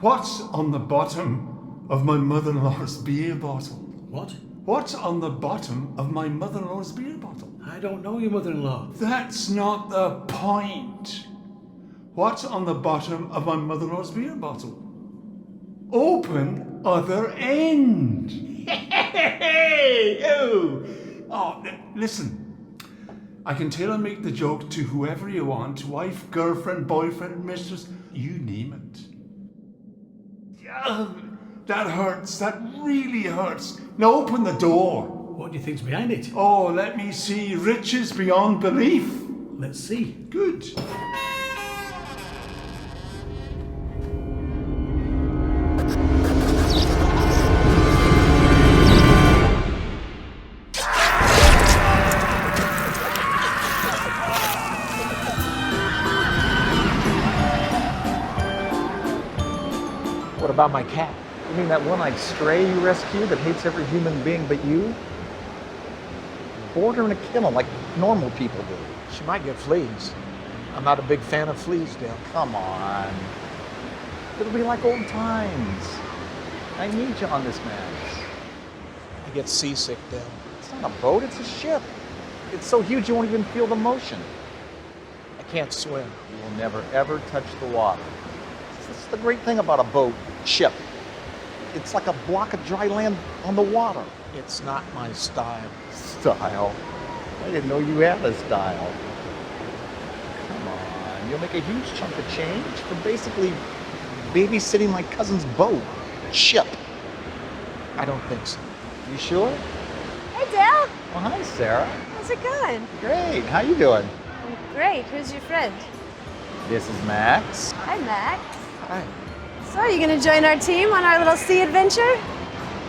What's on the bottom of my mother-in-law's beer bottle? What? What's on the bottom of my mother-in-law's beer bottle? I don't know your mother-in-law. That's not the point. What's on the bottom of my mother-in-law's beer bottle? Open other end. Hey! Oh, listen. I can tailor make the joke to whoever you want. Wife, girlfriend, boyfriend, mistress, you name it. That hurts. That really hurts. Now open the door. What do you think's behind it? Oh, let me see. Riches beyond belief. Let's see. Good. What about my cat? You mean that one-eyed stray you rescued that hates every human being but you? Board her in a kennel like normal people do. She might get fleas. I'm not a big fan of fleas, Dale. Come on. It'll be like old times. I need you on this, Max. I get seasick, Dale. It's not a boat, it's a ship. It's so huge you won't even feel the motion. I can't swim. You will never, ever touch the water. That's the great thing about a boat, ship. It's like a block of dry land on the water. It's not my style. Style? I didn't know you had a style. Come on, you'll make a huge chunk of change for basically babysitting my cousin's boat, ship. I don't think so. You sure? Hey, Dale. Well, hi, Sarah. How's it going? Great. How you doing? Great. Who's your friend? This is Max. Hi, Max. Hi. So, are you going to join our team on our little sea adventure?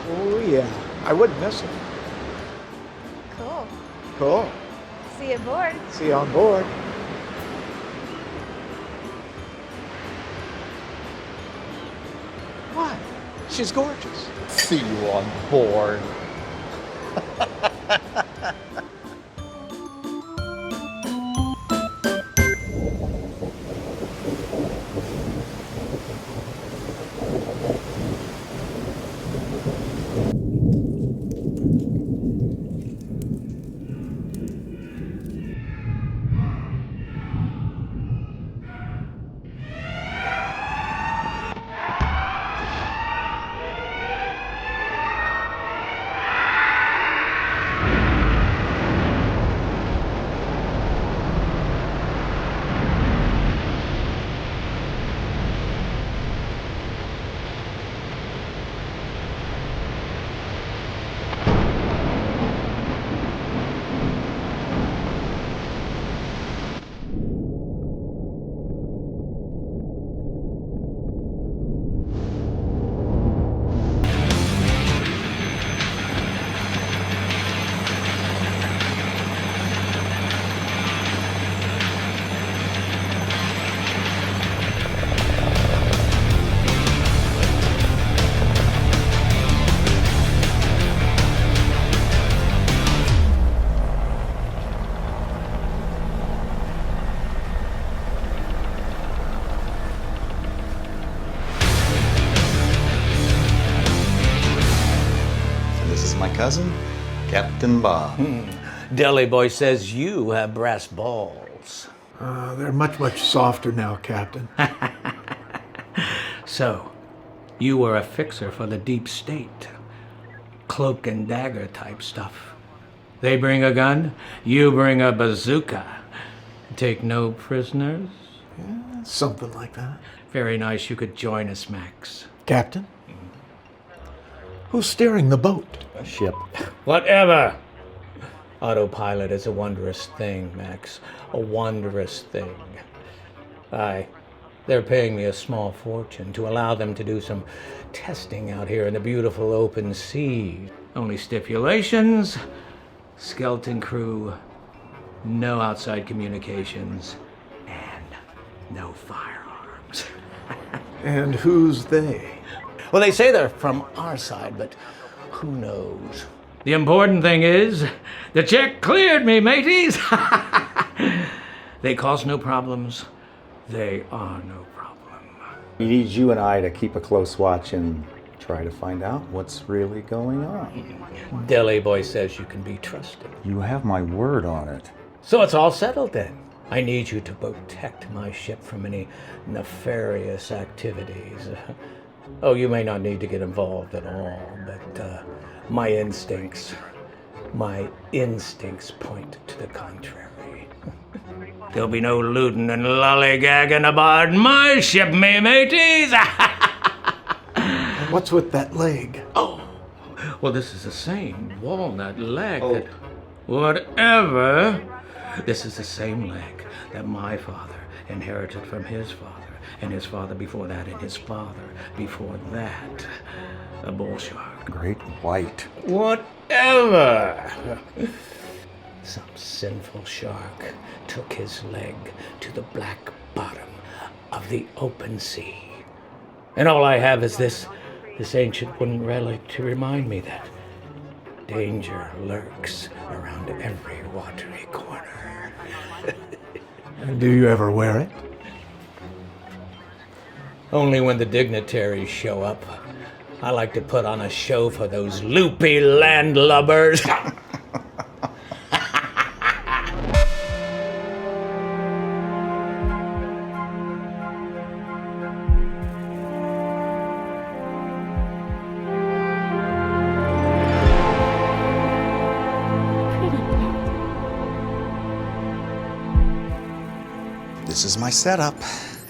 Oh, yeah. I wouldn't miss it. Cool. Cool. See you aboard. See you on board. What? She's gorgeous. See you on board. Cousin, Captain Bob. Deli boy says you have brass balls. They're much, much softer now, Captain. So, you were a fixer for the deep state. Cloak and dagger type stuff. They bring a gun, you bring a bazooka. Take no prisoners? Yeah, something like that. Very nice you could join us, Max. Captain? Who's steering the boat? A ship. Whatever! Autopilot is a wondrous thing, Max. A wondrous thing. They're paying me a small fortune to allow them to do some testing out here in the beautiful open sea. Only stipulations, skeleton crew, no outside communications, and no firearms. And who's they? Well, they say they're from our side, but who knows? The important thing is, the check cleared me, mateys! They cause no problems. They are no problem. He needs you and I to keep a close watch and try to find out what's really going on. Deli boy says you can be trusted. You have my word on it. So it's all settled then. I need you to protect my ship from any nefarious activities. Oh, you may not need to get involved at all, but my instincts point to the contrary. There'll be no looting and lollygagging aboard my ship, me mateys! What's with that leg? Oh, well, this is the same walnut leg that... Whatever. This is the same leg that my father inherited from his father, and his father before that, and his father before that. A bull shark. Great white. Whatever. Some sinful shark took his leg to the black bottom of the open sea. And all I have is this ancient wooden relic to remind me that danger lurks around every watery corner. And do you ever wear it? Only when the dignitaries show up. I like to put on a show for those loopy landlubbers. This is my setup,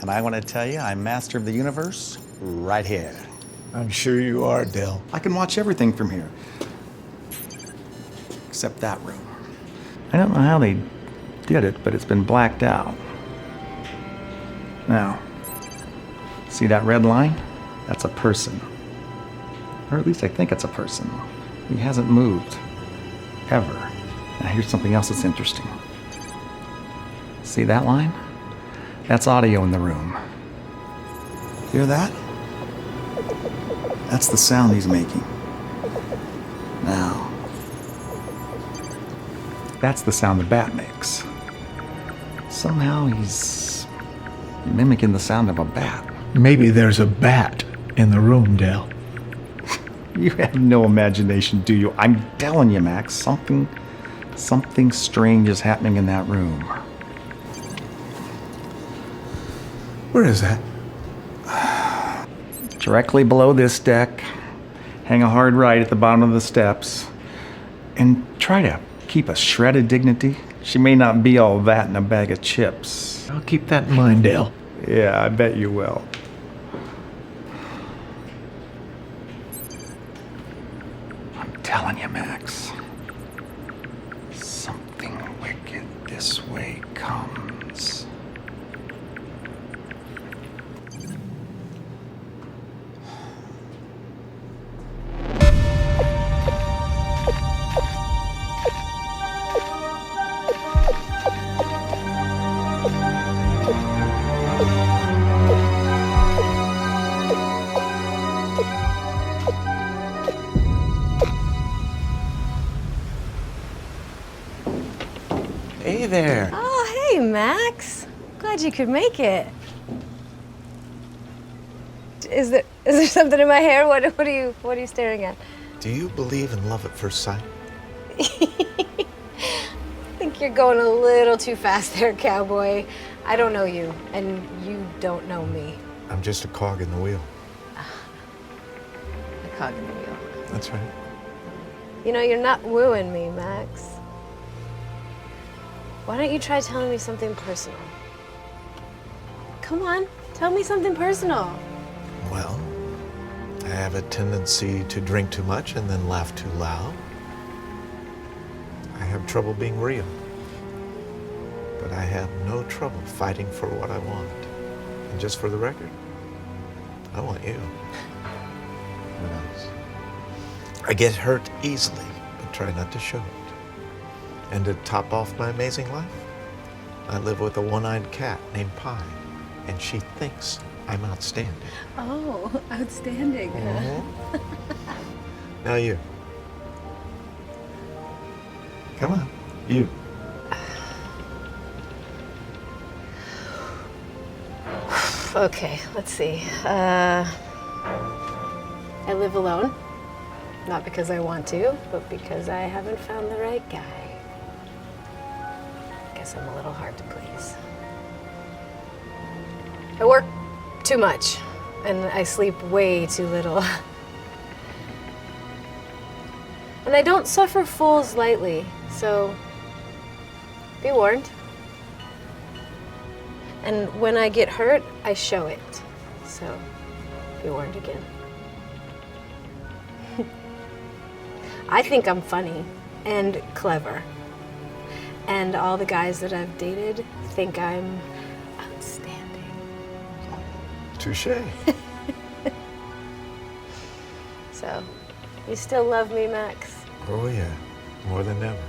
and I want to tell you I'm master of the universe right here. I'm sure you are, Del. I can watch everything from here. Except that room. I don't know how they did it, but it's been blacked out. Now, see that red line? That's a person. Or at least I think it's a person. He hasn't moved. Ever. Now here's something else that's interesting. See that line? That's audio in the room. Hear that? That's the sound he's making. Now, that's the sound the bat makes. Somehow he's mimicking the sound of a bat. Maybe there's a bat in the room, Del. You have no imagination, do you? I'm telling you, Max, something strange is happening in that room. Where is that? Directly below this deck. Hang a hard right at the bottom of the steps. And try to keep a shred of dignity. She may not be all that in a bag of chips. I'll keep that in mind, Del. Yeah, I bet you will. I'm telling you, Max. Something wicked this way comes. Hey there. Oh, hey, Max. Glad you could make it. Is there something in my hair? What are you staring at? Do you believe in love at first sight? I think you're going a little too fast there, cowboy. I don't know you, and you don't know me. I'm just a cog in the wheel. A cog in the wheel. That's right. You know, you're not wooing me, Max. Why don't you try telling me something personal? Come on, tell me something personal. Well, I have a tendency to drink too much and then laugh too loud. I have trouble being real. But I have no trouble fighting for what I want. And just for the record, I want you. What else? I get hurt easily, but try not to show it. And to top off my amazing life, I live with a one-eyed cat named Pie, and she thinks I'm outstanding. Oh, outstanding. Now you. Come on, you. Okay, let's see. I live alone. Not because I want to, but because I haven't found the right guy. Guess I'm a little hard to please. I work too much, and I sleep way too little. And I don't suffer fools lightly, so be warned. And when I get hurt, I show it. So be warned again. I think I'm funny and clever. And all the guys that I've dated think I'm outstanding. Touche. So, you still love me, Max? Oh, yeah. More than ever.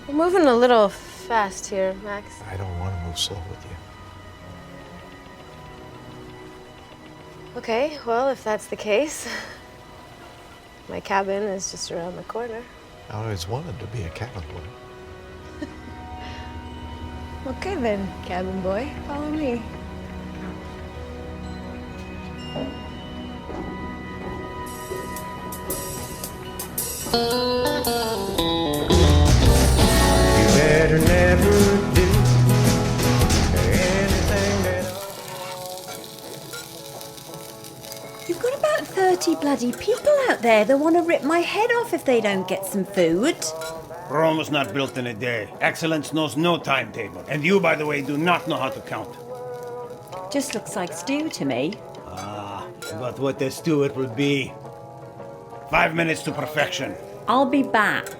We're moving a little fast here, Max. I don't want to move slow with you. Okay, well, if that's the case, my cabin is just around the corner. I always wanted to be a cabin boy. Okay then, cabin boy, follow me. You better never do anything that You've got about 30 bloody people out there that want to rip my head off if they don't get some food. Rome was not built in a day. Excellence knows no timetable. And you, by the way, do not know how to count. Just looks like stew to me. But what a stew it would be. 5 minutes to perfection. I'll be back.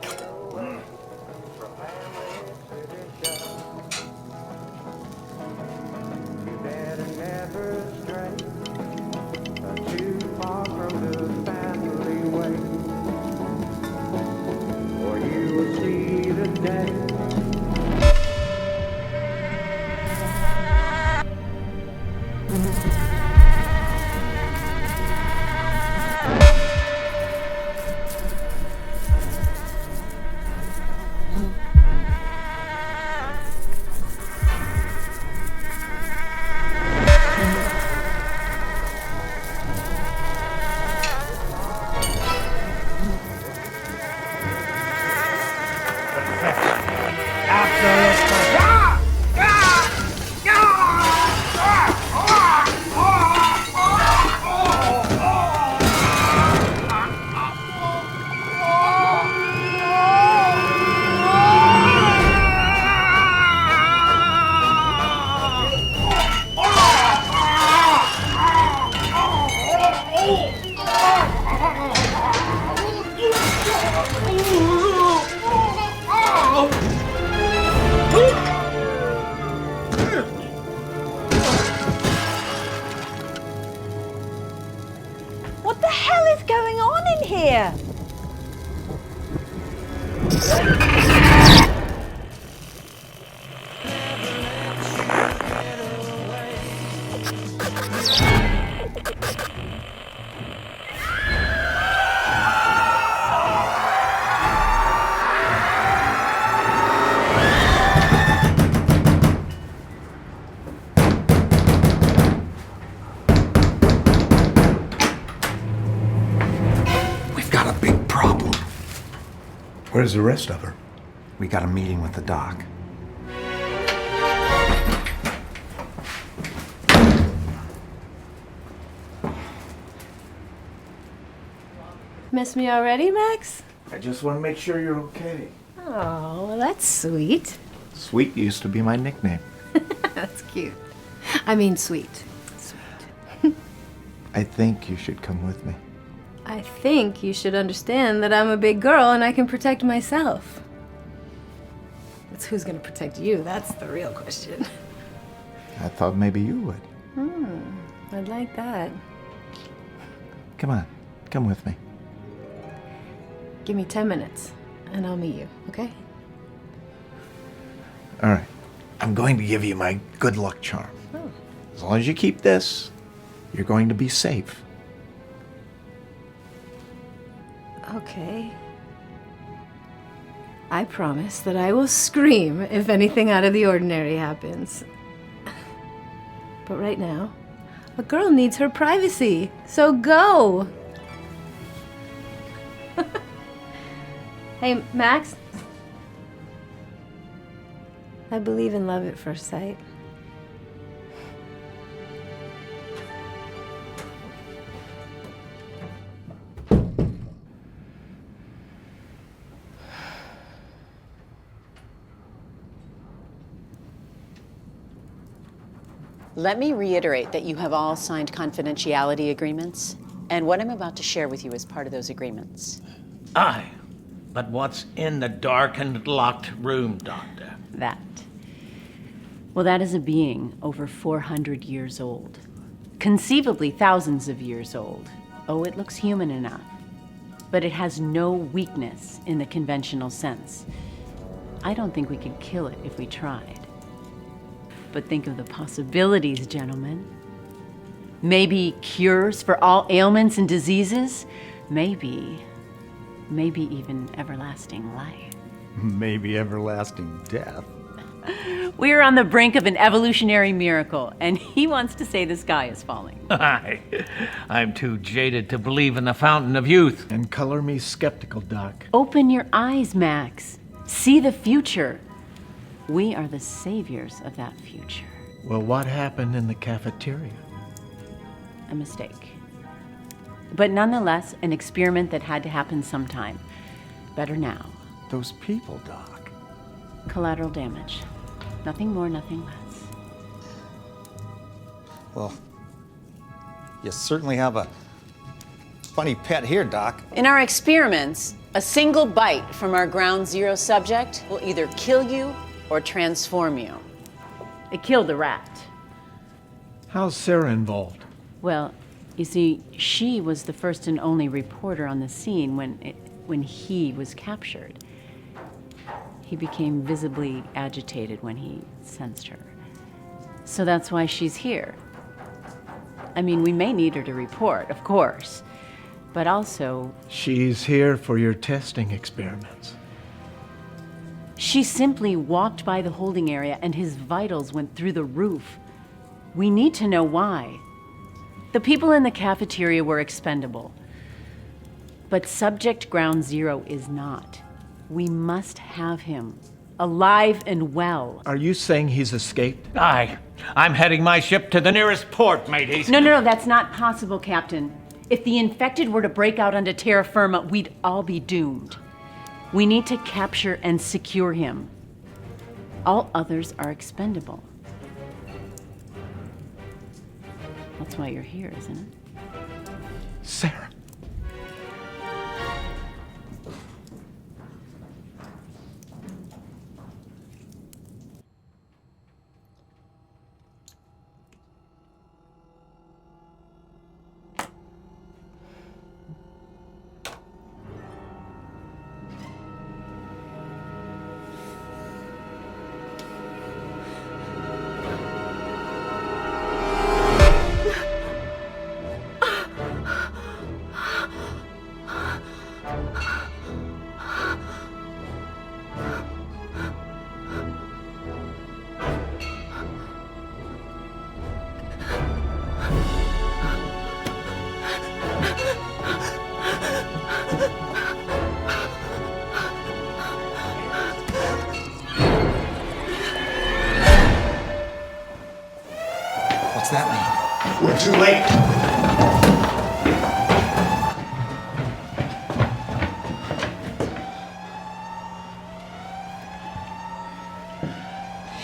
What the hell is going on in here? Where's the rest of her? We got a meeting with the doc. Miss me already, Max? I just want to make sure you're okay. Oh, well, that's sweet. Sweet used to be my nickname. That's cute. I mean, sweet. Sweet. I think you should come with me. I think you should understand that I'm a big girl and I can protect myself. It's who's gonna protect you, that's the real question. I thought maybe you would. I'd like that. Come on, come with me. Give me 10 minutes and I'll meet you, okay? All right. I'm going to give you my good luck charm. Oh. As long as you keep this, you're going to be safe. Okay. I promise that I will scream if anything out of the ordinary happens. But right now, a girl needs her privacy, so go! Hey, Max? I believe in love at first sight. Let me reiterate that you have all signed confidentiality agreements, and what I'm about to share with you is part of those agreements. Aye. But what's in the darkened, locked room, Doctor? That. Well, that is a being over 400 years old. Conceivably thousands of years old. Oh, it looks human enough. But it has no weakness in the conventional sense. I don't think we could kill it if we tried. But think of the possibilities, gentlemen. Maybe cures for all ailments and diseases? Maybe even everlasting life. Maybe everlasting death. We're on the brink of an evolutionary miracle, and he wants to say the sky is falling. I'm too jaded to believe in the fountain of youth. And color me skeptical, Doc. Open your eyes, Max. See the future. We are the saviors of that future. Well, what happened in the cafeteria? A mistake. But nonetheless, an experiment that had to happen sometime. Better now. Those people, Doc. Collateral damage. Nothing more, nothing less. Well, you certainly have a funny pet here, Doc. In our experiments, a single bite from our ground zero subject will either kill you or transform you. It killed the rat. How's Sara involved? Well, you see, she was the first and only reporter on the scene when he was captured. He became visibly agitated when he sensed her. So that's why she's here. I mean, we may need her to report, of course, but also... She's here for your testing experiments. She simply walked by the holding area and his vitals went through the roof. We need to know why. The people in the cafeteria were expendable, but Subject Ground Zero is not. We must have him, alive and well. Are you saying he's escaped? Aye. I'm heading my ship to the nearest port, mateys. No, that's not possible, Captain. If the infected were to break out onto terra firma, we'd all be doomed. We need to capture and secure him. All others are expendable. That's why you're here, isn't it? Sara. What's that mean? We're too late.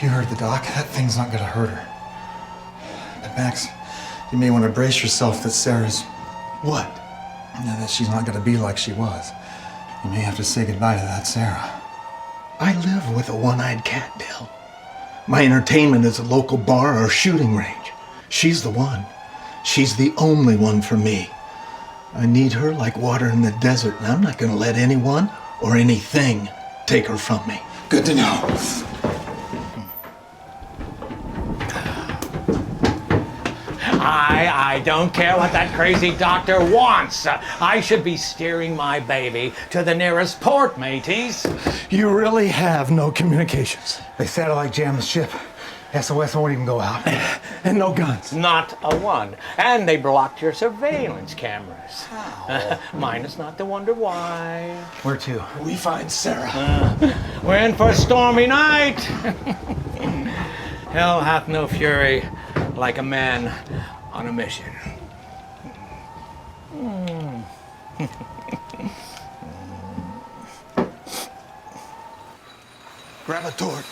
You heard the doc. That thing's not gonna hurt her. But Max, you may want to brace yourself that Sara's... What? That she's not gonna be like she was. You may have to say goodbye to that Sara. I live with a one-eyed cat, Bill. My entertainment is a local bar or shooting range. She's the one. She's the only one for me. I need her like water in the desert, and I'm not gonna let anyone or anything take her from me. Good to know. I don't care what that crazy doctor wants. I should be steering my baby to the nearest port, mateys. You really have no communications. They satellite jammed the ship. SOS won't even go out. And no guns. Not a one. And they blocked your surveillance cameras. How? Mine is not to wonder why. Where to? We find Sara. We're in for a stormy night. Hell hath no fury like a man on a mission. Grab a torch.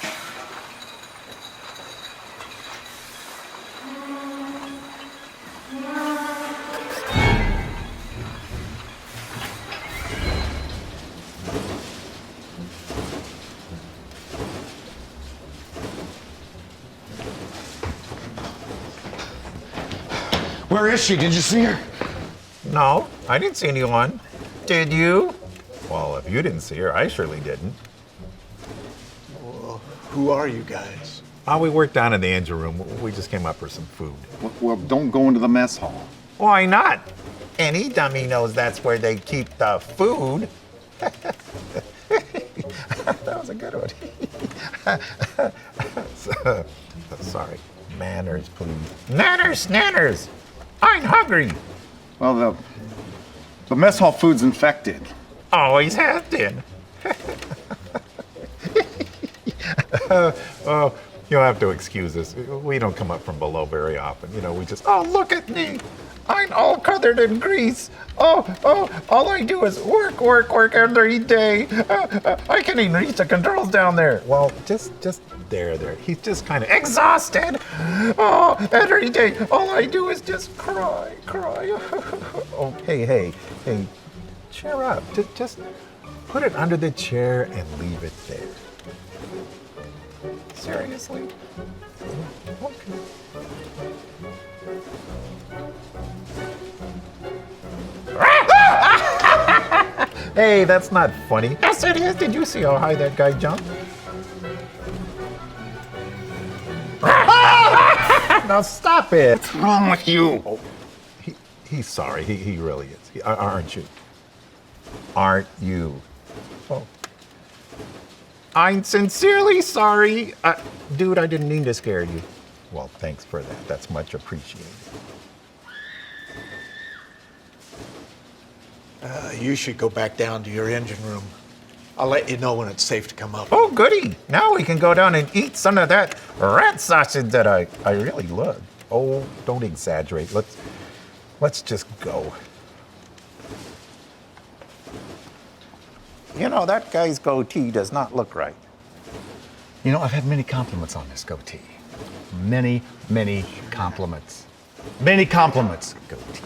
Where is she? Did you see her? No, I didn't see anyone. Did you? Well, if you didn't see her, I surely didn't. Well, who are you guys? We worked down in the engine room. We just came up for some food. Well, don't go into the mess hall. Why not? Any dummy knows that's where they keep the food. That was a good one. Sorry. Manners, please. Nanners! I'm hungry. Well, the mess hall food's infected. Always has been. Oh, you'll have to excuse us. We don't come up from below very often. You know, we just, oh, look at me. I'm all covered in grease. Oh, all I do is work every day. I can't even reach the controls down there. Well, just there. He's just kind of exhausted. Oh, every day, all I do is just cry. Oh, hey, cheer up. Just put it under the chair and leave it there. Seriously? Okay. Hey, that's not funny. Yes, it is. Did you see how high that guy jumped? Now stop it. What's wrong with you? Oh, he's sorry. He really is. Aren't you? Aren't you? Oh. I'm sincerely sorry. Dude, I didn't mean to scare you. Well, thanks for that. That's much appreciated. You should go back down to your engine room. I'll let you know when it's safe to come up. Oh, goody. Now we can go down and eat some of that rat sausage that I really love. Oh, don't exaggerate. Let's just go. You know, that guy's goatee does not look right. You know, I've had many compliments on this goatee. Many compliments. Many compliments, goatee.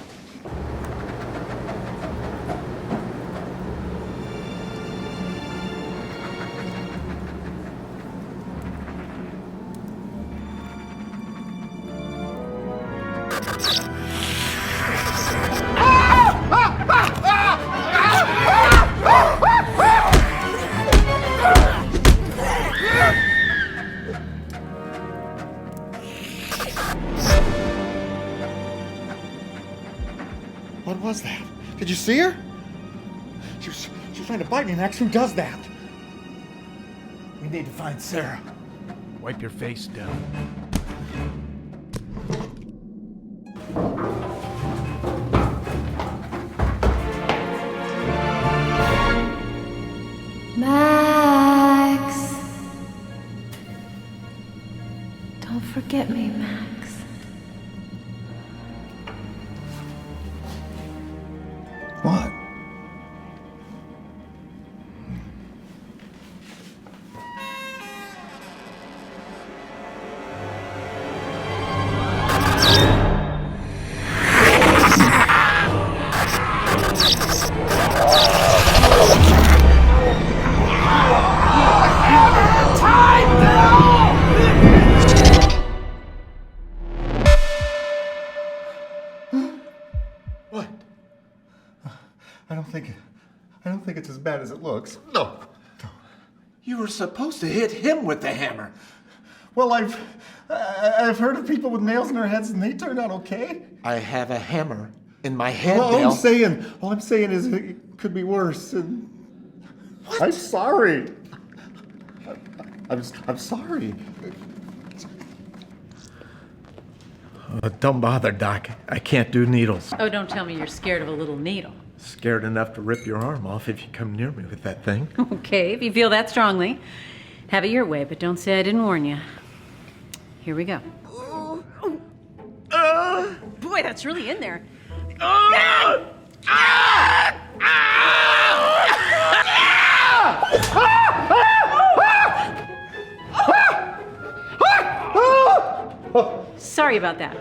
What was that? Did you see her? She was trying to bite me, Max. Who does that? We need to find Sara. Wipe your face down. Max. Don't forget me, Max. What? What? I don't think it's as bad as it looks. No. You were supposed to hit him with the hammer. Well, I've heard of people with nails in their heads and they turned out okay. I have a hammer in my head, Well, Dale. all I'm saying is it could be worse. And I'm sorry. I'm sorry. Don't bother, Doc. I can't do needles. Oh, don't tell me you're scared of a little needle. Scared enough to rip your arm off if you come near me with that thing. Okay, if you feel that strongly. Have it your way, but don't say I didn't warn you. Here we go. Boy, that's really in there. Sorry about that.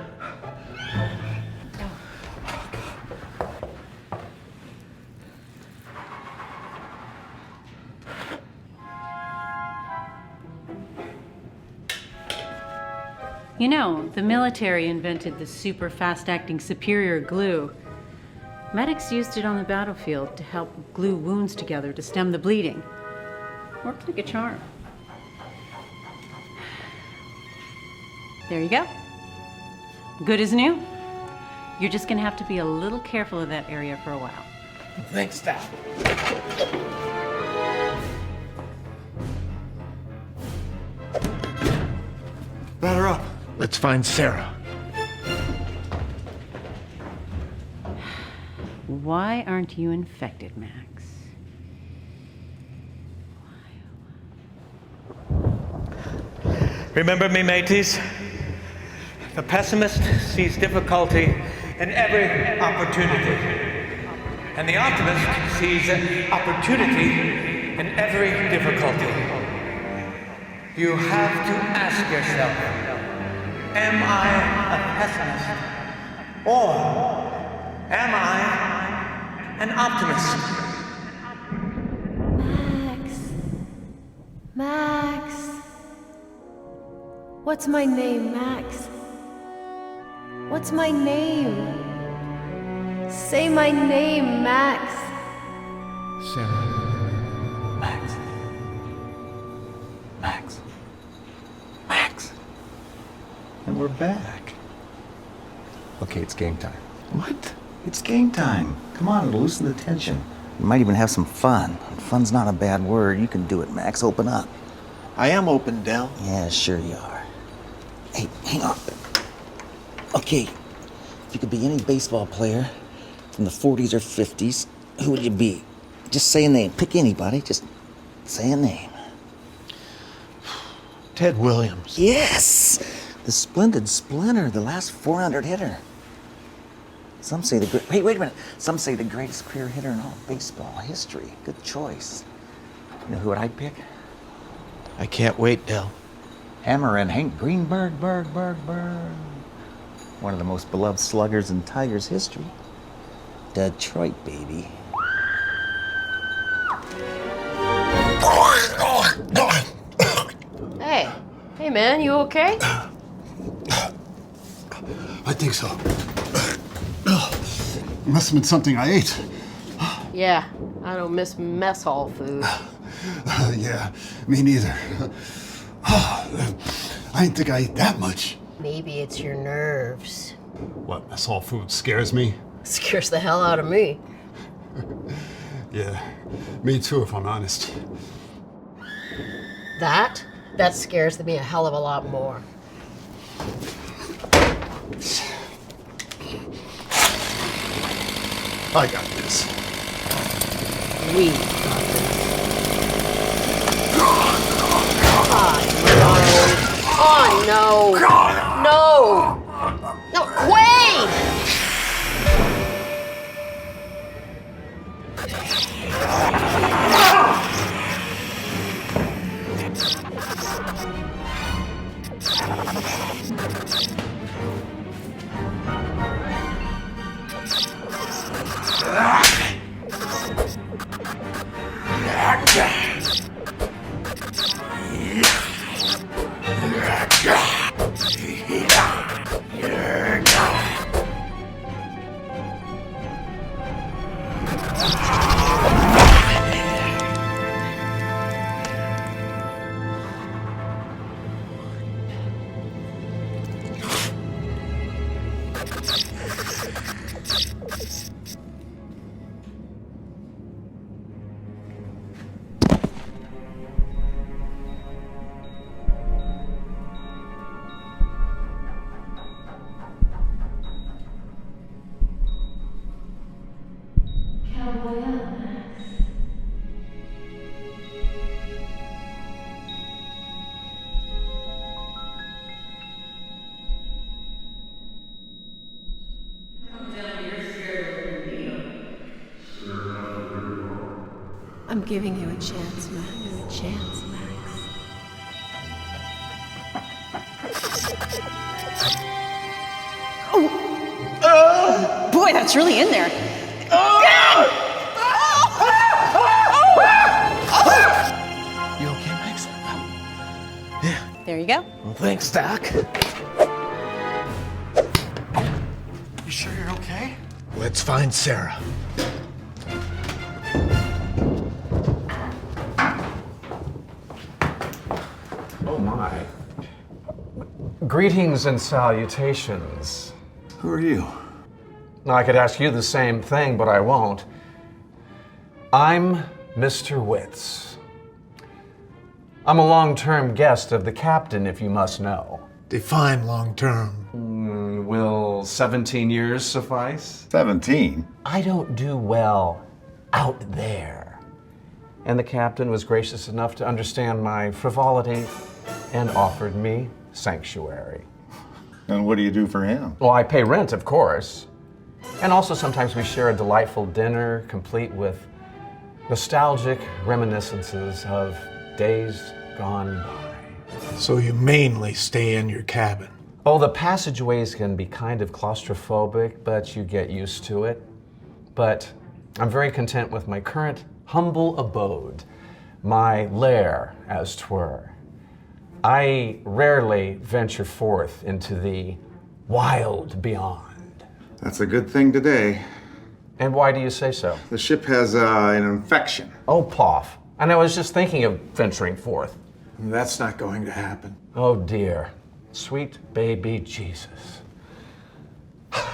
You know, the military invented the super fast-acting superior glue. Medics used it on the battlefield to help glue wounds together to stem the bleeding. Worked like a charm. There you go. Good as new. You're just gonna have to be a little careful of that area for a while. Thanks, Doc. Batter up. Let's find Sara. Why aren't you infected, Max? Remember me, mateys? The pessimist sees difficulty in every opportunity, and the optimist sees an opportunity in every difficulty. You have to ask yourself, am I a pessimist or am I an optimist? Max. What's my name, Max? What's my name? Say my name, Max. Sara. Max. Max. Max. And we're back. Okay, it's game time. What? It's game time. Come on, it'll loosen the tension. You might even have some fun. Fun's not a bad word. You can do it, Max. Open up. I am open, Del. Yeah, sure you are. Hey, hang on. Okay, if you could be any baseball player from the 40s or 50s, who would you be? Just say a name. Pick anybody. Just say a name. Ted Williams. Yes! The splendid Splinter, the last 400 hitter. Some say the great... Hey, wait a minute. Some say the greatest career hitter in all baseball history. Good choice. You know who I'd pick? I can't wait, Del. Hammer and Hank Greenberg, Berg. One of the most beloved sluggers in Tigers history. Detroit, baby. Hey man, you okay? I think so. Must have been something I ate. Yeah, I don't miss mess hall food. Yeah, me neither. I didn't think I ate that much. Maybe it's your nerves. What, mess hall food scares me? Scares the hell out of me. Yeah, me too, if I'm honest. That scares me a hell of a lot more. I got this. We got this. Oh no! No! No, Quaid! I'm giving you a chance, Max. A chance, Max. Oh! Boy, that's really in there. You okay, Max? Yeah. There you go. Well, thanks, Doc. You sure you're okay? Let's find Sara. Oh my. Greetings and salutations. Who are you? Now, I could ask you the same thing, but I won't. I'm Mr. Witz. I'm a long-term guest of the captain, if you must know. Define long-term. Will 17 years suffice? 17? I don't do well out there. And the captain was gracious enough to understand my frivolity and offered me sanctuary. And what do you do for him? Well, I pay rent, of course. And also sometimes we share a delightful dinner complete with nostalgic reminiscences of days gone by. So you mainly stay in your cabin? Oh, the passageways can be kind of claustrophobic, but you get used to it. But I'm very content with my current humble abode, my lair, as 'twere. I rarely venture forth into the wild beyond. That's a good thing today. And why do you say so? The ship has an infection. Oh, Poff. And I was just thinking of venturing forth. That's not going to happen. Oh, dear. Sweet baby Jesus.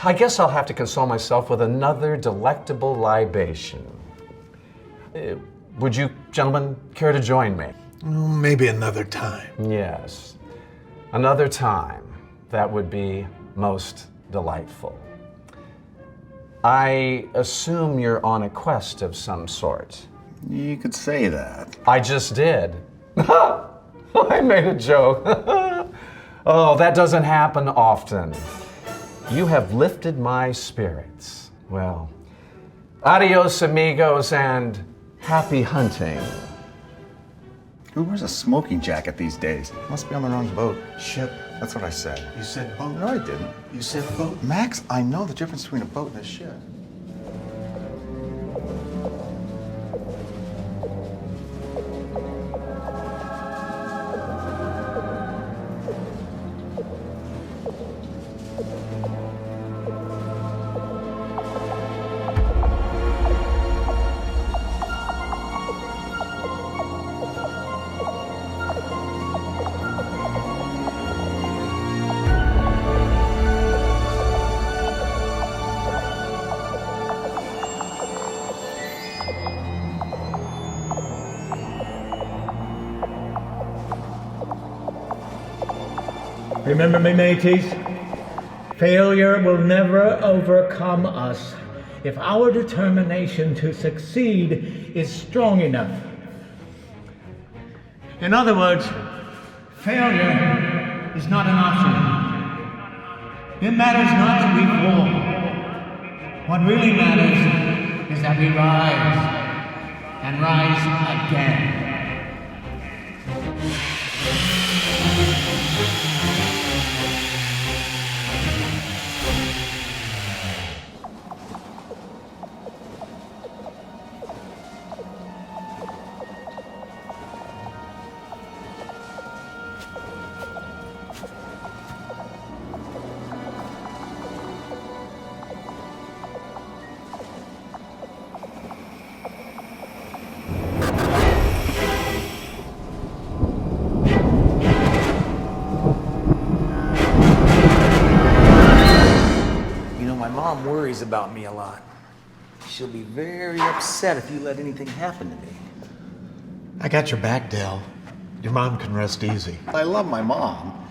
I guess I'll have to console myself with another delectable libation. Would you gentlemen care to join me? Maybe another time. Yes. Another time. That would be most delightful. I assume you're on a quest of some sort. You could say that. I just did. I made a joke. Oh, that doesn't happen often. You have lifted my spirits. Well, adios, amigos, and happy hunting. Who wears a smoking jacket these days? Must be on the wrong boat. Ship. That's what I said. You said boat. No, I didn't. You said boat. Max, I know the difference between a boat and a ship. Remember me, mateys. Failure will never overcome us if our determination to succeed is strong enough. In other words, failure is not an option. It matters not that we fall. What really matters is that we rise and rise again. Mom worries about me a lot. She'll be very upset if you let anything happen to me. I got your back, Dell. Your mom can rest easy. I love my mom.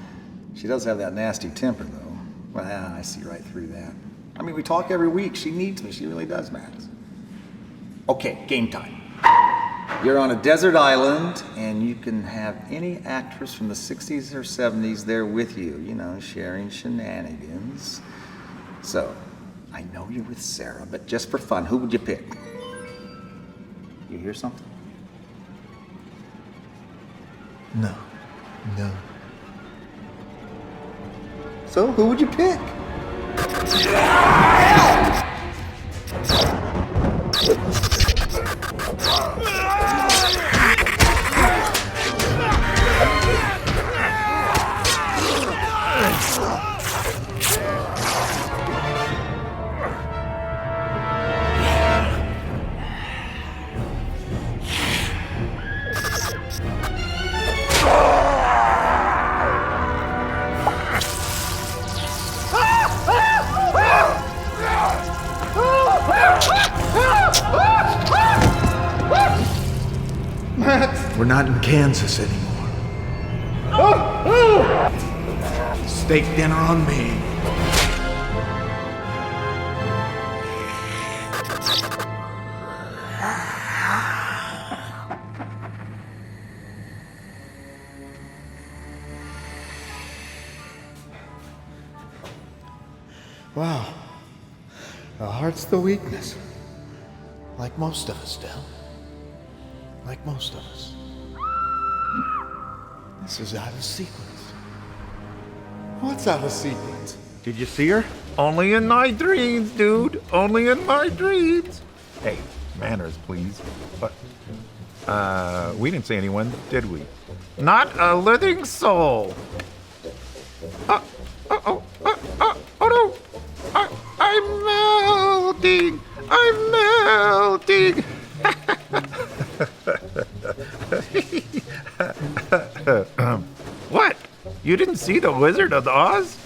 She does have that nasty temper, though. Well, I see right through that. I mean, we talk every week. She needs me. She really does, Max. Okay, game time. You're on a desert island, and you can have any actress from the 60s or 70s there with you, you know, sharing shenanigans. So, I know you're with Sara, but just for fun, who would you pick? You hear something? No. So, who would you pick? We're not in Kansas anymore. Steak dinner on me. Wow. The heart's the weakness. Like most of us, Del. Like most of us. This is out of sequence. What's out of sequence? Did you see her? Only in my dreams, dude. Only in my dreams. Hey, manners, please. But, we didn't see anyone, did we? Not a living soul. Oh no! I'm melting! I'm melting! What? You didn't see the Wizard of Oz?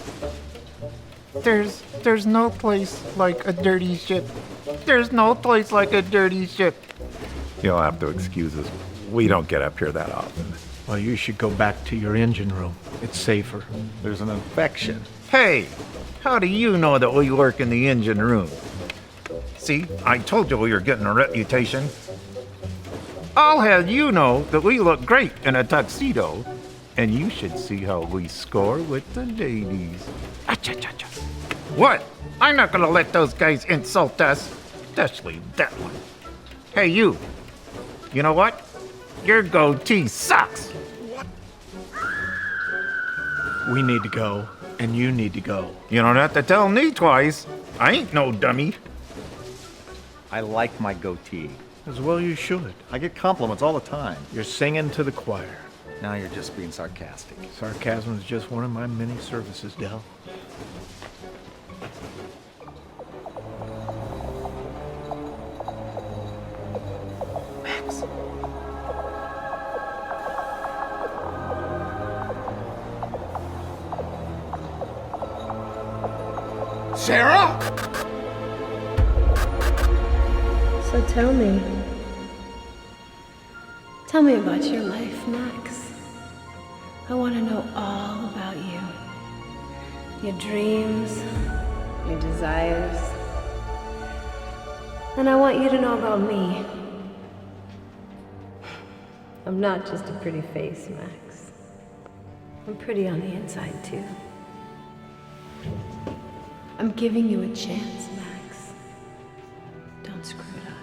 There's no place like a dirty ship. There's no place like a dirty ship. You'll have to excuse us. We don't get up here that often. Well, you should go back to your engine room. It's safer. There's an infection. Hey, how do you know that we work in the engine room? See, I told you we were getting a reputation. I'll have you know that we look great in a tuxedo, and you should see how we score with the ladies. Acha-cha-cha. What? I'm not gonna let those guys insult us, especially that one. Hey, you. You know what? Your goatee sucks. What? We need to go, and you need to go. You don't have to tell me twice. I ain't no dummy. I like my goatee. As well you should. I get compliments all the time. You're singing to the choir. Now you're just being sarcastic. Sarcasm is just one of my many services, Del. Max. Sara? So tell me. Tell me about your life, Max. I want to know all about you. Your dreams, your desires. And I want you to know about me. I'm not just a pretty face, Max. I'm pretty on the inside, too. I'm giving you a chance, Max. Don't screw it up.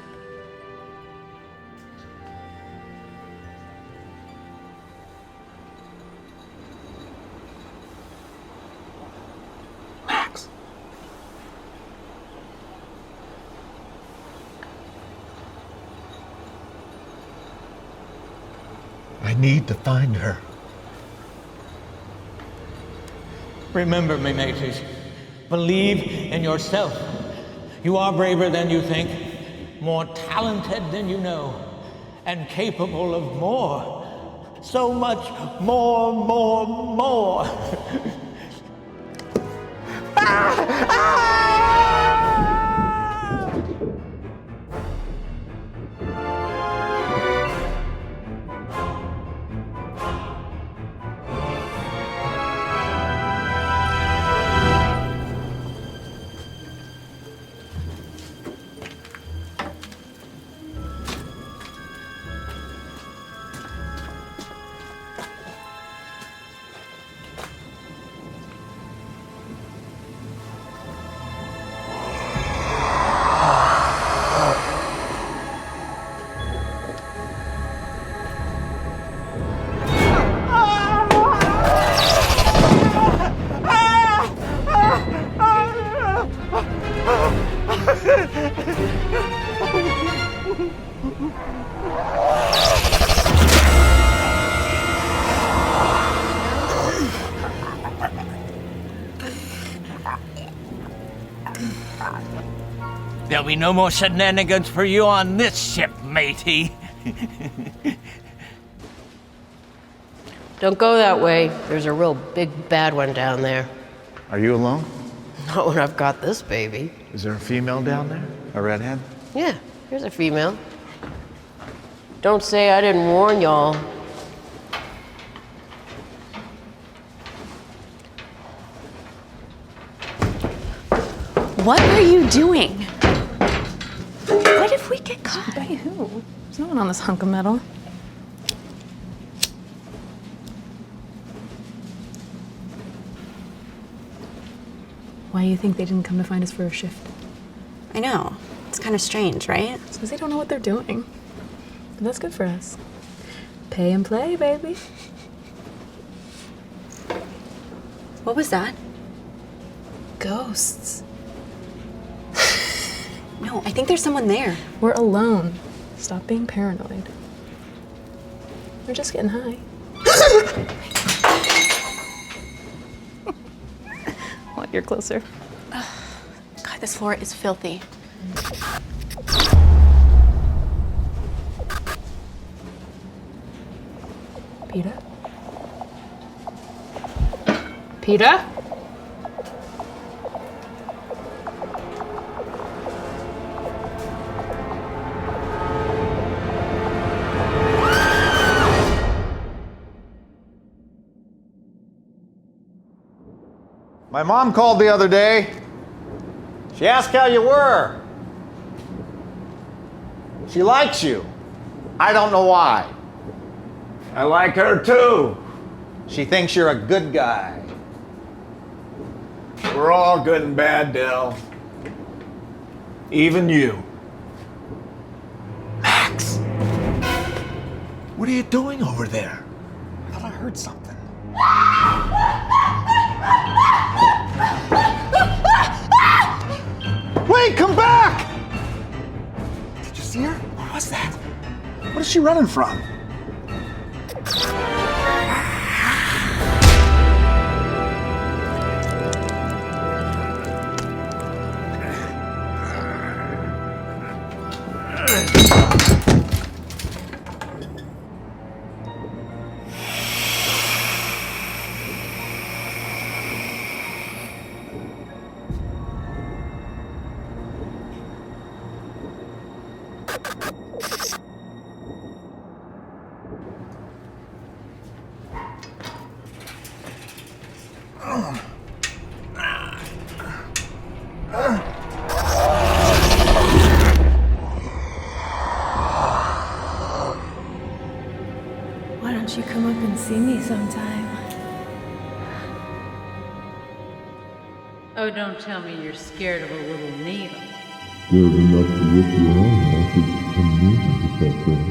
Max. I need to find her. Remember me, mateys. Believe in yourself. You are braver than you think, more talented than you know, and capable of more. So much more. There'll be no more shenanigans for you on this ship, matey. Don't go that way. There's a real big bad one down there. Are you alone? Not when I've got this baby. Is there a female down there? A redhead? Yeah, here's a female. Don't say I didn't warn y'all. What are you doing? What if we get caught? By who? There's no one on this hunk of metal. Why do you think they didn't come to find us for a shift? I know. It's kind of strange, right? It's because they don't know what they're doing. But that's good for us. Pay and play, baby. What was that? Ghosts. No, I think there's someone there. We're alone. Stop being paranoid. We're just getting high. Want you're closer. God, this floor is filthy. Peter? Peter? My mom called the other day. She asked how you were. She likes you. I don't know why. I like her too. She thinks you're a good guy. We're all good and bad, Del. Even you. Max! What are you doing over there? I thought I heard something. Wait, come back! Did you see her? What was that? What is she running from? Why don't you come up and see me sometime? Oh, don't tell me you're scared of a little needle. Scared enough to rip your arm off and come near me with that thing.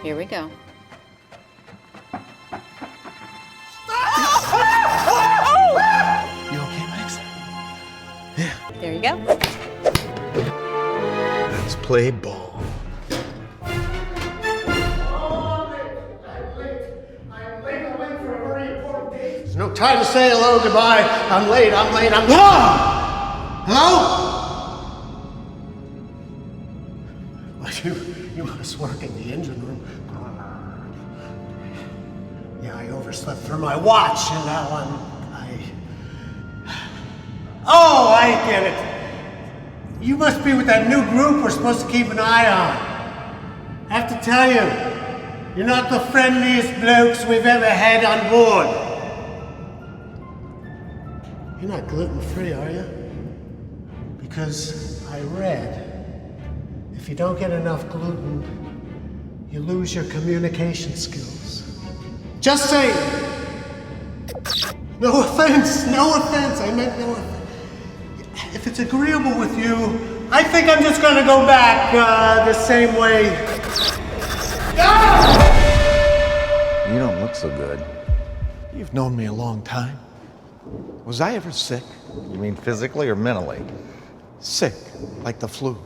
Here we go. You okay, Max? Yeah. There you go. Let's play ball. There's no time to say hello, goodbye. I'm late, I'm Hello? You must work in the engine room. Yeah, I overslept through my watch, and now Oh, I get it. You must be with that new group we're supposed to keep an eye on. I have to tell you, you're not the friendliest blokes we've ever had on board. You're not gluten-free, are you? Because I read, if you don't get enough gluten, you lose your communication skills. Just saying. No offense, I meant no offense. If it's agreeable with you, I think I'm just gonna go back the same way. You don't look so good. You've known me a long time. Was I ever sick? You mean physically or mentally? Sick, like the flu.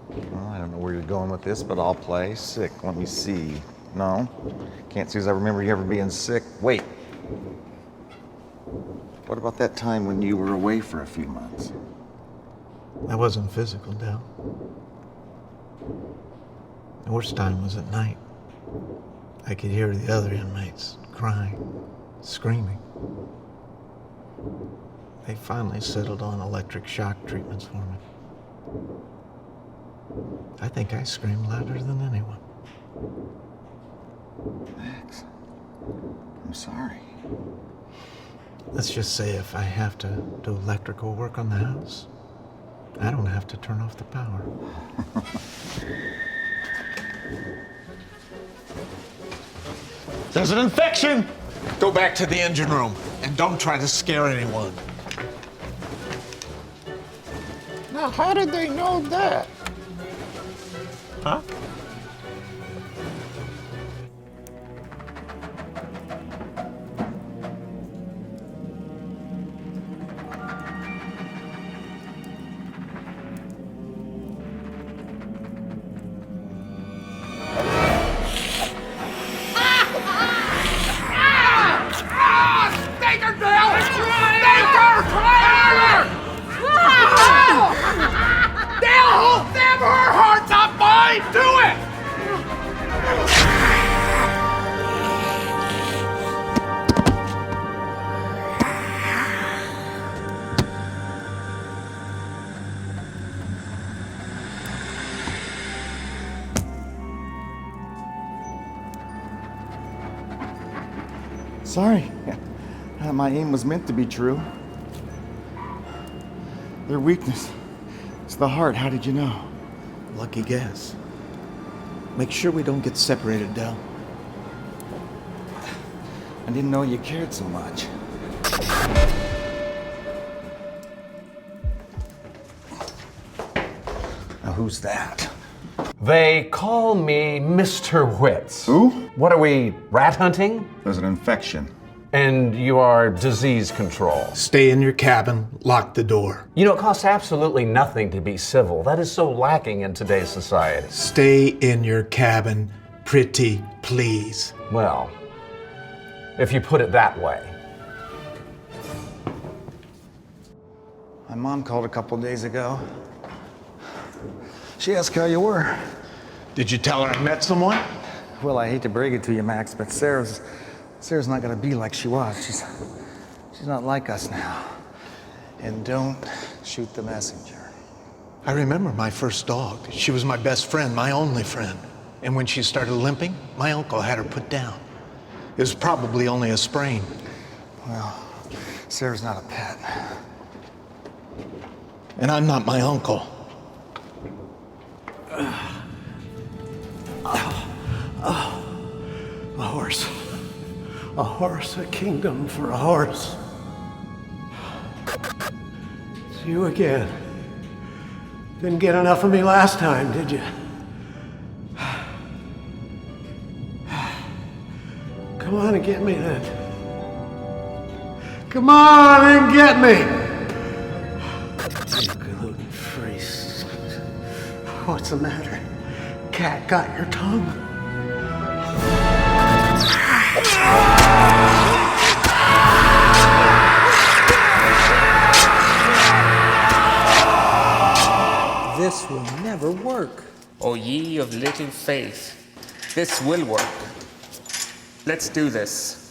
Well, I don't know where you're going with this, but I'll play. Sick, let me see. No, can't say as I remember you ever being sick. Wait. What about that time when you were away for a few months? That wasn't physical, Del. The worst time was at night. I could hear the other inmates crying, screaming. They finally settled on electric shock treatments for me. I think I screamed louder than anyone. Max, I'm sorry. Let's just say if I have to do electrical work on the house, I don't have to turn off the power. There's an infection! Go back to the engine room and don't try to scare anyone. Now, how did they know that? Huh? Sorry. My aim was meant to be true. Their weakness is the heart. How did you know? Lucky guess. Make sure we don't get separated, Del. I didn't know you cared so much. Now who's that? They call me Mr. Whitz. Who? What are we, rat hunting? There's an infection. And you are disease control. Stay in your cabin, lock the door. You know, it costs absolutely nothing to be civil. That is so lacking in today's society. Stay in your cabin, pretty please. Well, if you put it that way. My mom called a couple days ago. She asked how you were. Did you tell her I met someone? Well, I hate to break it to you, Max, but Sarah's not gonna be like she was. She's not like us now. And don't shoot the messenger. I remember my first dog. She was my best friend, my only friend. And when she started limping, my uncle had her put down. It was probably only a sprain. Well, Sarah's not a pet. And I'm not my uncle. A horse. A horse, a kingdom for a horse. It's you again. Didn't get enough of me last time, did you? Come on and get me then. Come on and get me! You gluten freeze. What's the matter? Cat got your tongue? This will never work. O ye of little faith, this will work. Let's do this.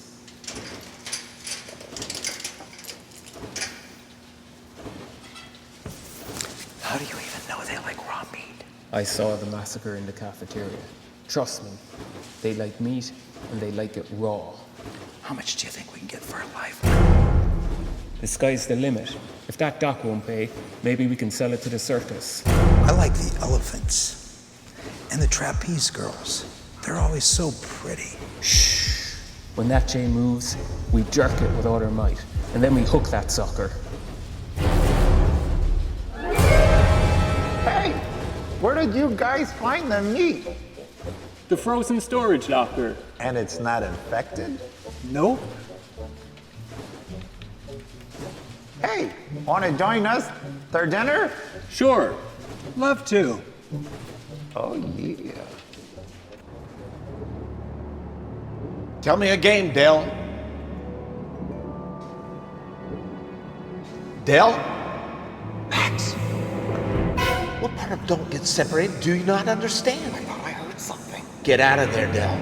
How do you even know they like raw meat? I saw the massacre in the cafeteria. Trust me, they like meat and they like it raw. How much do you think we can get for our life? The sky's the limit. If that dock won't pay, maybe we can sell it to the circus. I like the elephants and the trapeze girls. They're always so pretty. Shh. When that chain moves, we jerk it with all our might, and then we hook that sucker. Hey, where did you guys find the meat? The frozen storage locker. And it's not infected? Nope. Hey, want to join us? Third dinner? Sure. Love to. Oh, yeah. Tell me a game, Dell. Dell? Max? What part of don't get separated do you not understand? I thought I heard something. Get out of there, Dell.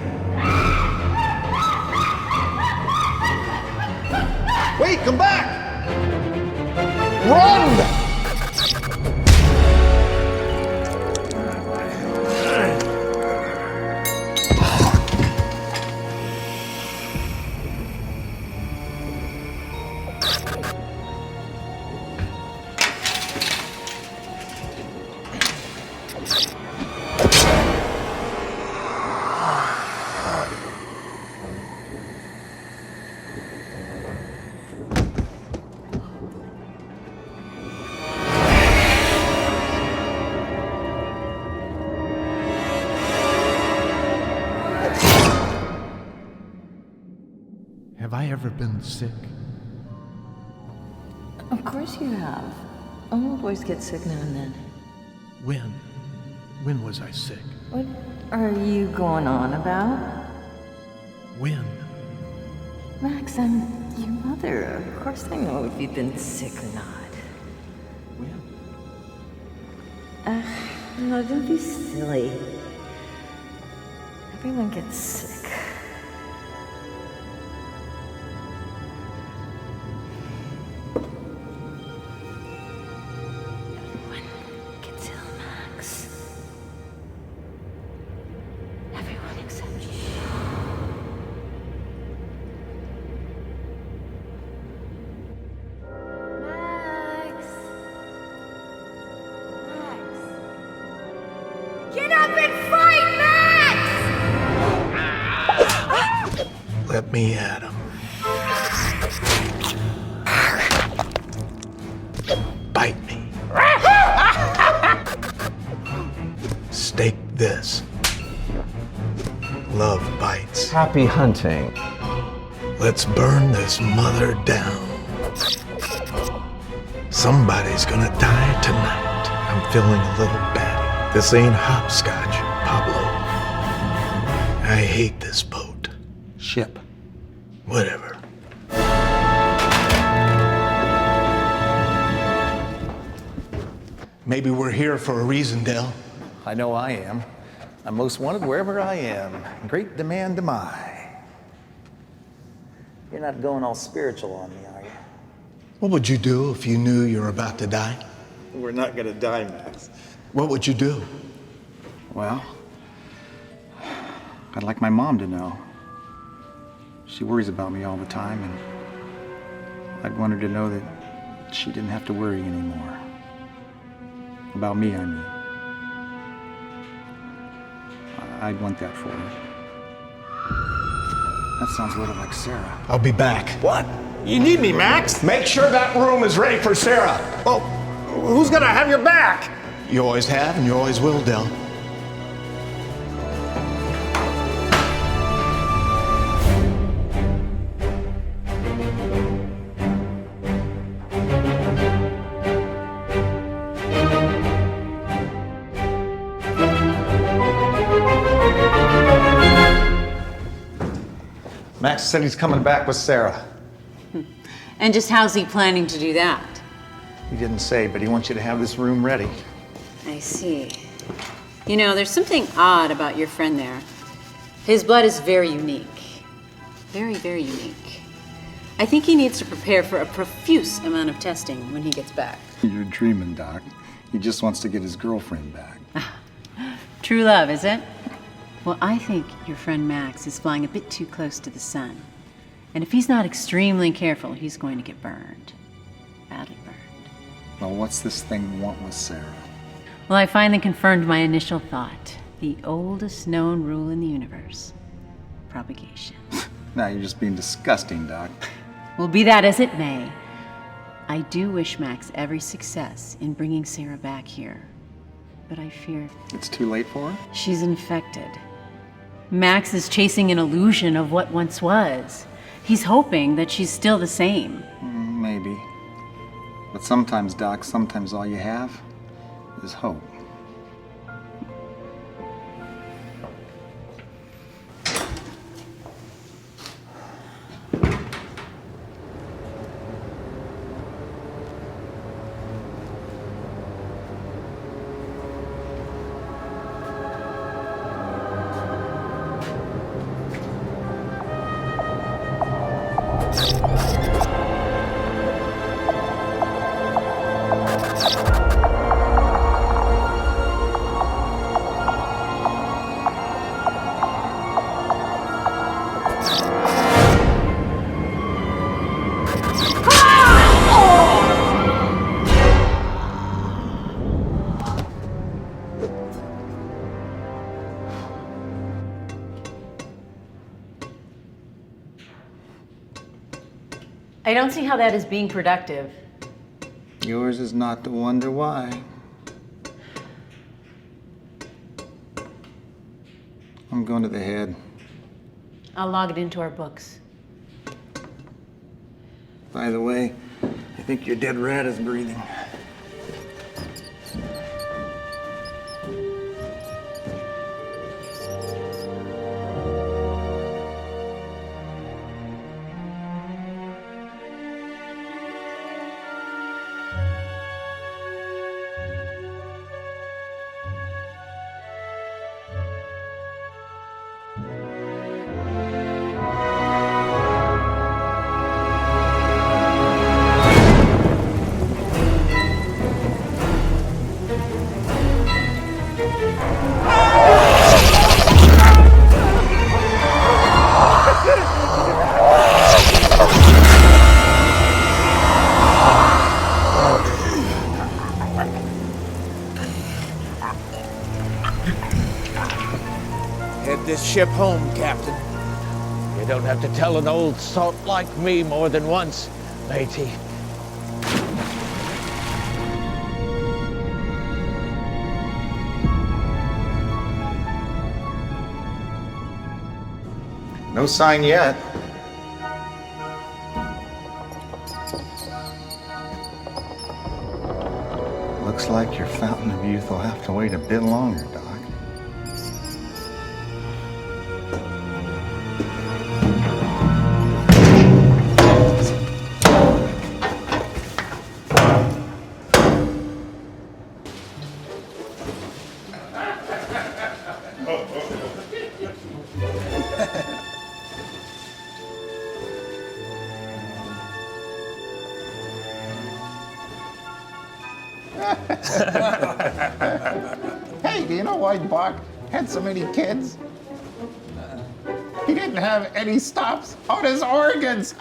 Wait, come back! Run! Have I ever been sick? Of course you have. All boys get sick now and then. When? When was I sick? What are you going on about? When? Max, I'm your mother. Of course I know if you've been sick or not. When? No, don't be silly. Everyone gets sick. Get up and fight, Max! Let me at him. Bite me. Stake this. Love bites. Happy hunting. Let's burn this mother down. Somebody's gonna die tonight. I'm feeling a little batty. This ain't hopscotch, Pablo. I hate this boat. Ship. Whatever. Maybe we're here for a reason, Dell. I know I am. I'm most wanted wherever I am. Great demand am I. You're not going all spiritual on me, are you? What would you do if you knew you were about to die? We're not gonna die, Max. What would you do? Well, I'd like my mom to know. She worries about me all the time, and I'd want her to know that she didn't have to worry anymore. About me, I mean. I'd want that for her. That sounds a little like Sarah. I'll be back. What? You need me, Max? Make sure that room is ready for Sarah. Oh, who's gonna have your back? You always have, and you always will, Dell. Max said he's coming back with Sarah. And just how's he planning to do that? He didn't say, but he wants you to have this room ready. I see. You know, there's something odd about your friend there. His blood is very unique. Very, very unique. I think he needs to prepare for a profuse amount of testing when he gets back. You're dreaming, Doc. He just wants to get his girlfriend back. True love, is it? Well, I think your friend Max is flying a bit too close to the sun. And if he's not extremely careful, he's going to get burned. Badly burned. Well, what's this thing want with Sarah? Well, I finally confirmed my initial thought. The oldest known rule in the universe. Propagation. Now you're just being disgusting, Doc. Well, be that as it may, I do wish Max every success in bringing Sarah back here. But I fear It's too late for her? she's infected. Max is chasing an illusion of what once was. He's hoping that she's still the same. Maybe. But But sometimes, Doc, sometimes all you have is hope. I don't see how that is being productive. Yours is not to wonder why. I'm going to the head. I'll log it into our books. By the way, I think your dead rat is breathing. This ship home, Captain. You don't have to tell an old salt like me more than once, matey. No sign yet. Looks like your fountain of youth will have to wait a bit longer, Doc. Hey, do you know why Bach had so many kids? He didn't have any stops on his organs.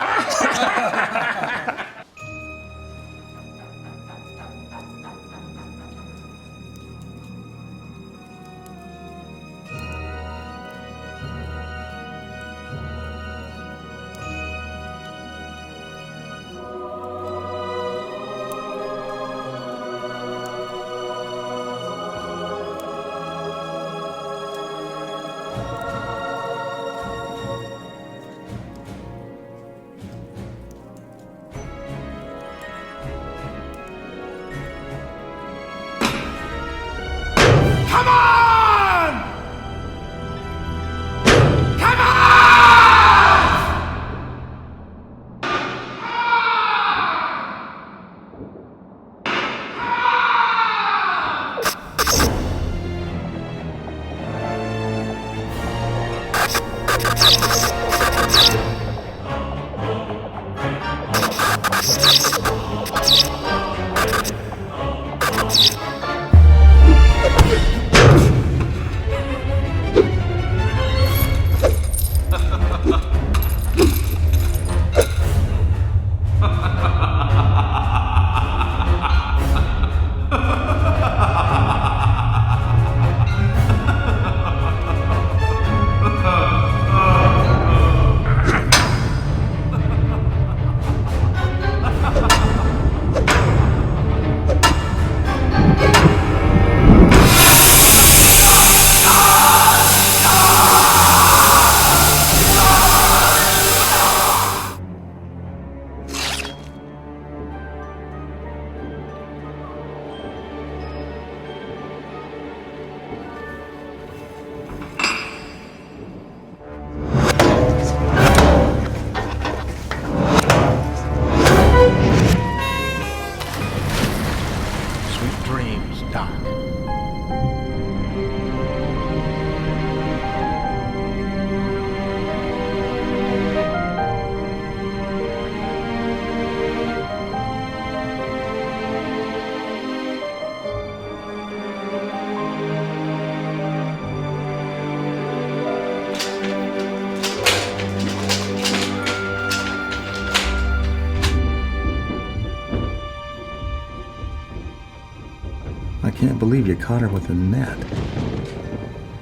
believe you caught her with a net.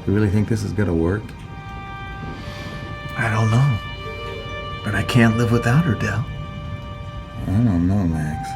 You really think this is gonna work? I don't know. But I can't live without her, Del. I don't know, Max.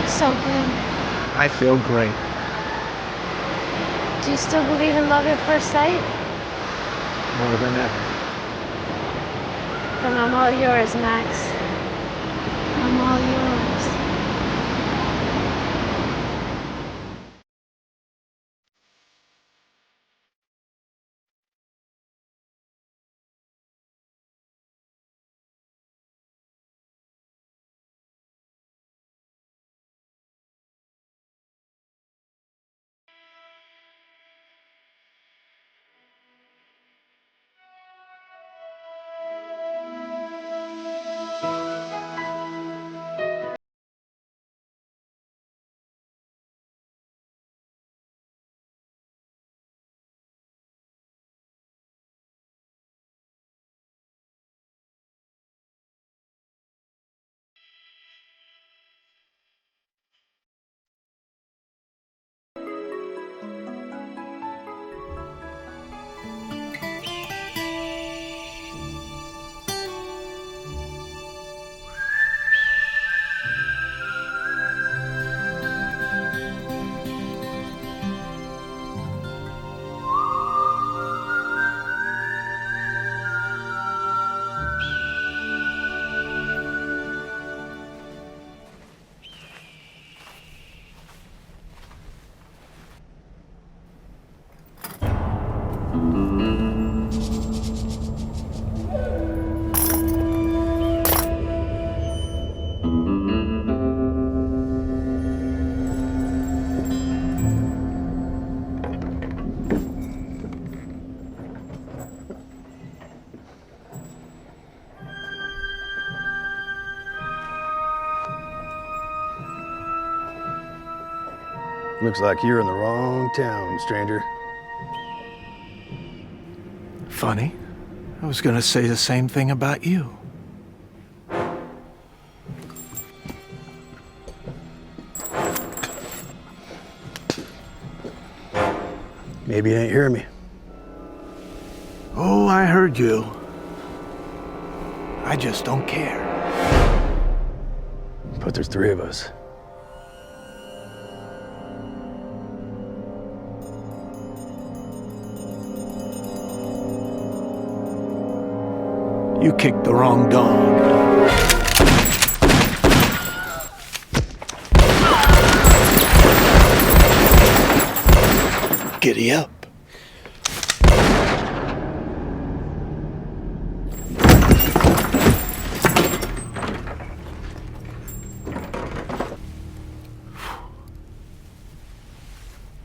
So good. I feel great. Do you still believe in love at first sight? More than ever. Then I'm all yours, Max. I'm all yours. Looks like you're in the wrong town, stranger. Funny. I was gonna say the same thing about you. Maybe you ain't hear me. Oh, I heard you. I just don't care. But there's three of us. You kicked the wrong dog. Giddy up.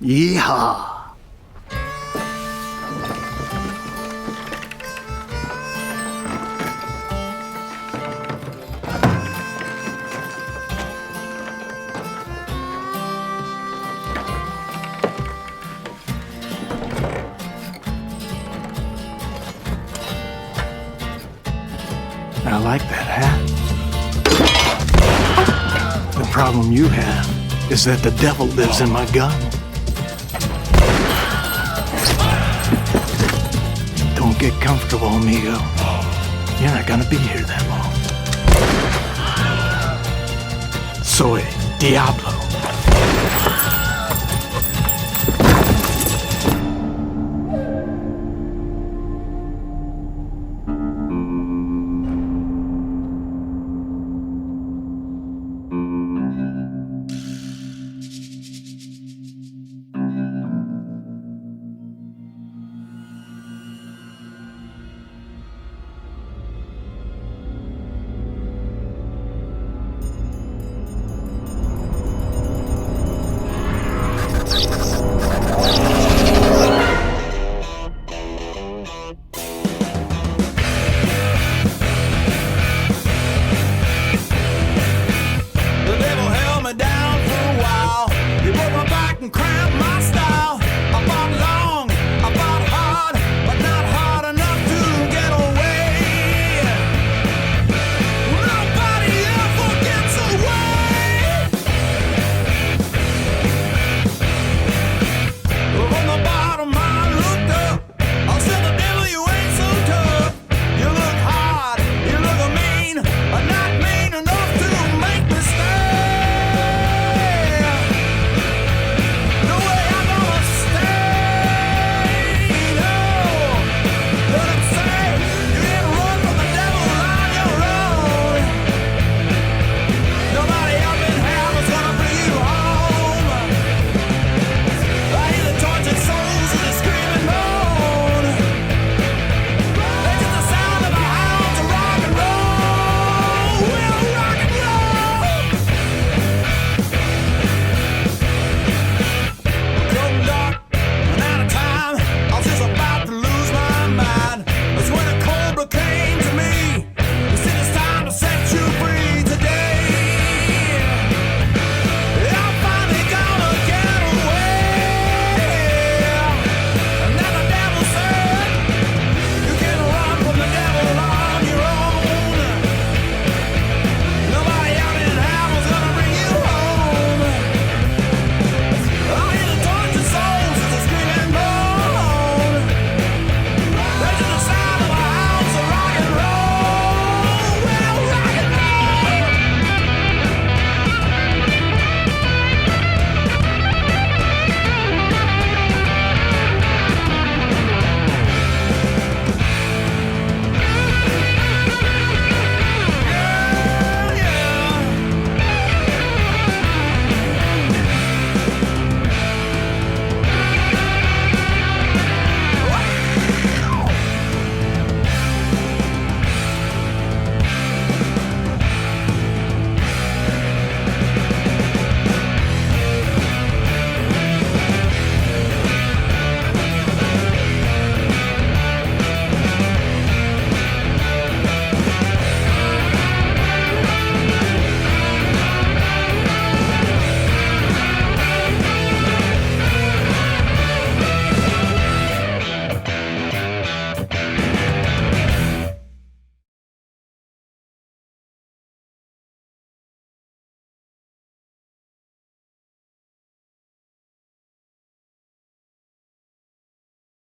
Yeehaw! I like that hat. The problem you have is that the devil lives in my gun. Don't get comfortable, amigo. You're not gonna be here that long. Soy Diablo.